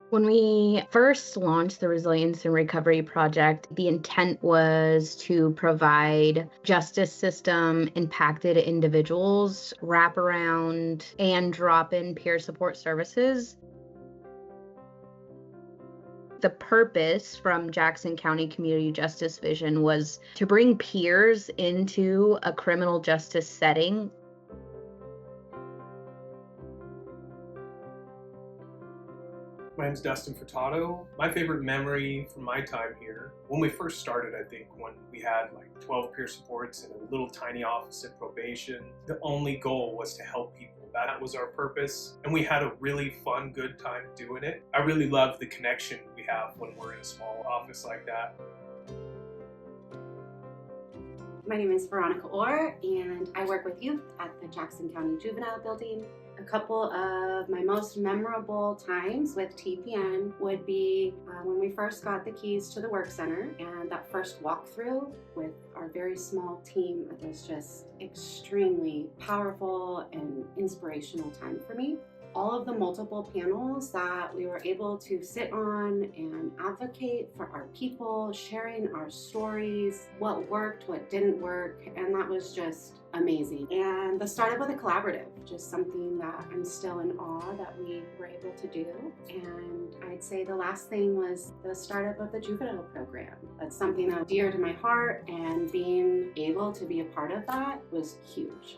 When we first launched the Resilience and Recovery Project, the intent was to provide justice system impacted individuals wraparound and drop in peer support services. The purpose from Jackson County Community Justice Vision was to bring peers into a criminal justice setting. My name's Dustin Furtado. My favorite memory from my time here, when we first started, I think, when we had like 12 peer supports in a little tiny office at probation, the only goal was to help people. That was our purpose, and we had a really fun, good time doing it. I really love the connection we have when we're in a small office like that. My name is Veronica Orr, and I work with youth at the Jackson County Juvenile Building. A couple of my most memorable times with TPN would be when we first got the keys to the work center, and that first walkthrough with our very small team. It was just extremely powerful and inspirational time for me. All of the multiple panels that we were able to sit on and advocate for our people, sharing our stories, what worked, what didn't work, and that was just amazing. And the startup of the collaborative, just something that I'm still in awe that we were able to do. And I'd say the last thing was the startup of the juvenile program. That's something that's dear to my heart, and being able to be a part of that was huge.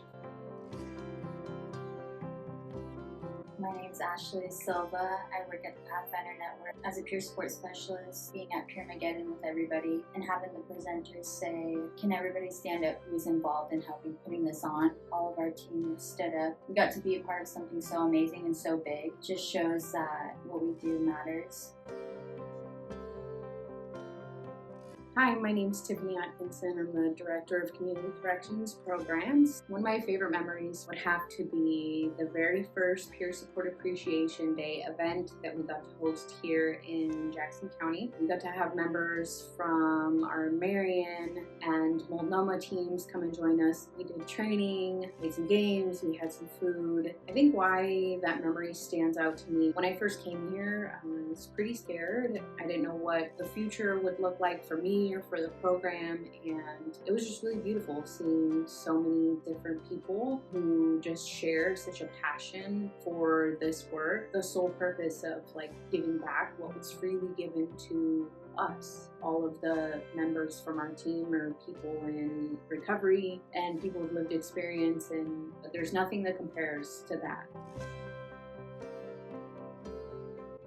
My name's Ashley Silva. I work at the Pathfinder Network as a peer support specialist, being at Peer Mageddon with everybody and having the presenters say, can everybody stand up who's involved in helping putting this on? All of our team stood up. We got to be a part of something so amazing and so big. It just shows that what we do matters. Hi, my name's Tiffany Atkinson. I'm the Director of Community Corrections Programs. One of my favorite memories would have to be the very first Peer Support Appreciation Day event that we got to host here in Jackson County. We got to have members from our Marion and Multnomah teams come and join us. We did training, played some games, we had some food. I think why that memory stands out to me, when I first came here, I was pretty scared. I didn't know what the future would look like for me or for the program, and it was just really beautiful seeing so many different people who just shared such a passion for this work. The sole purpose of like giving back what was freely given to us. All of the members from our team are people in recovery and people with lived experience, and there's nothing that compares to that.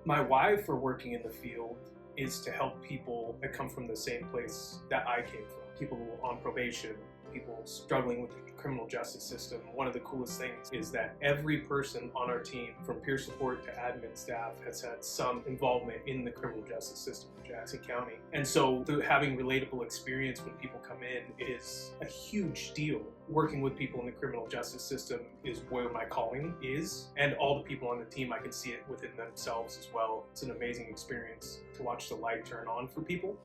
My why for working in the field is to help people that come from the same place that I came from. People on probation, people struggling with the criminal justice system. One of the coolest things is that every person on our team, from peer support to admin staff, has had some involvement in the criminal justice system in Jackson County. And so having relatable experience when people come in is a huge deal. Working with people in the criminal justice system is where my calling is, and all the people on the team, I can see it within themselves as well. It's an amazing experience to watch the light turn on for people.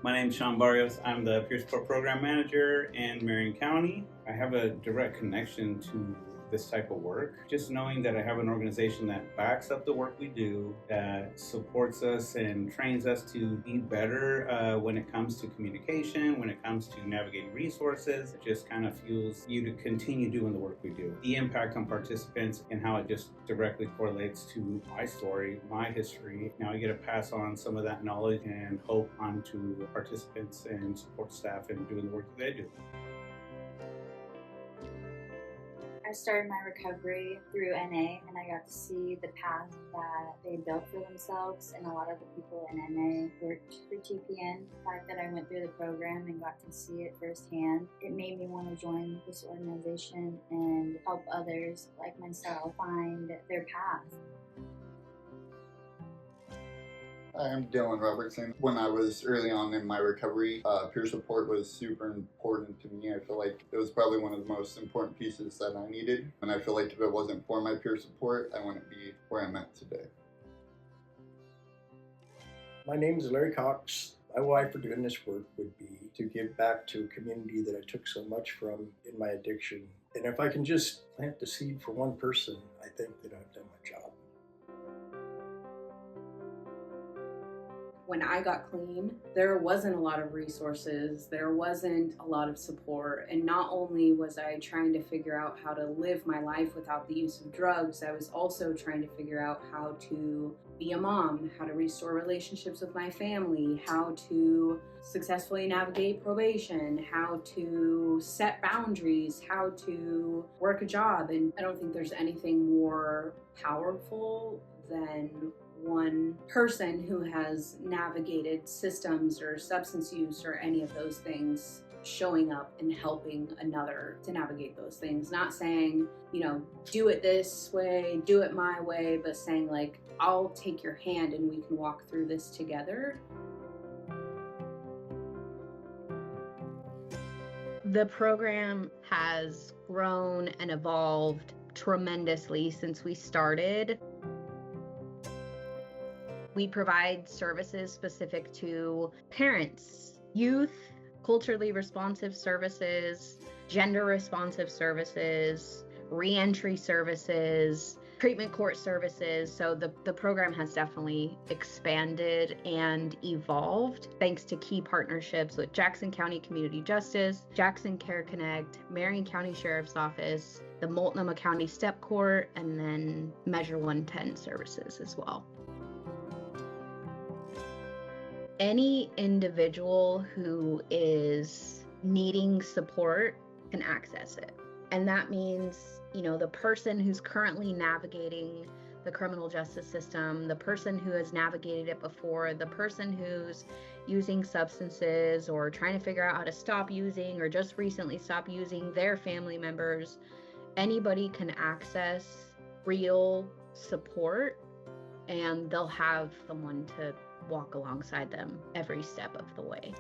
My name is Sean Barrios. I'm the Peer Support Program Manager in Marion County. I have a direct connection to this type of work. Just knowing that I have an organization that backs up the work we do, that supports us and trains us to be better when it comes to communication, when it comes to navigating resources, it just kind of fuels you to continue doing the work we do. The impact on participants and how it just directly correlates to my story, my history. Now I get to pass on some of that knowledge and hope onto participants and support staff in doing the work that they do. I started my recovery through NA, and I got to see the path that they built for themselves, and a lot of the people in NA worked for TPN. The fact that I went through the program and got to see it firsthand, it made me want to join this organization and help others like myself find their path. Hi, I'm Dylan Robertson. When I was early on in my recovery, peer support was super important to me. I feel like it was probably one of the most important pieces that I needed. And I feel like if it wasn't for my peer support, I wouldn't be where I'm at today. My name is Larry Cox. My why for doing this work would be to give back to a community that I took so much from in my addiction. And if I can just plant the seed for one person, I think that I've done my job. When I got clean, there wasn't a lot of resources, there wasn't a lot of support, and not only was I trying to figure out how to live my life without the use of drugs, I was also trying to figure out how to be a mom, how to restore relationships with my family, how to successfully navigate probation, how to set boundaries, how to work a job. And I don't think there's anything more powerful than one person who has navigated systems or substance use or any of those things showing up and helping another to navigate those things. Not saying, do it this way, do it my way, but saying like, I'll take your hand and we can walk through this together. The program has grown and evolved tremendously since we started. We provide services specific to parents, youth, culturally responsive services, gender responsive services, reentry services, treatment court services. So the program has definitely expanded and evolved thanks to key partnerships with Jackson County Community Justice, Jackson Care Connect, Marion County Sheriff's Office, the Multnomah County Step Court, and then Measure 110 services as well. Any individual who is needing support can access it. And that means, the person who's currently navigating the criminal justice system, the person who has navigated it before, the person who's using substances or trying to figure out how to stop using or just recently stopped using, their family members, anybody can access real support, and they'll have someone to walk alongside them every step of the way.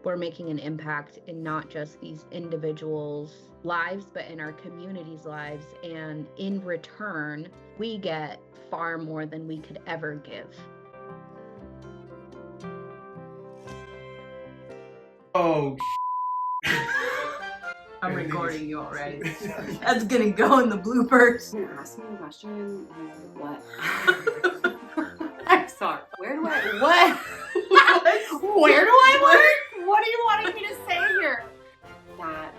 We're making an impact in not just these individuals' lives, but in our community's lives. And in return, we get far more than we could ever give. Oh, I'm recording you already. That's gonna go in the bloopers. You're gonna ask me a question or what? I'm sorry. Where do I work? What are you wanting me to say here? That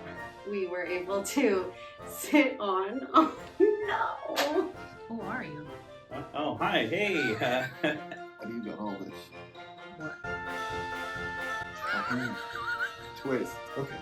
we were able to sit on. Oh no. Who are you? Oh, hi, hey. How do you got all this? What? Twist. Okay.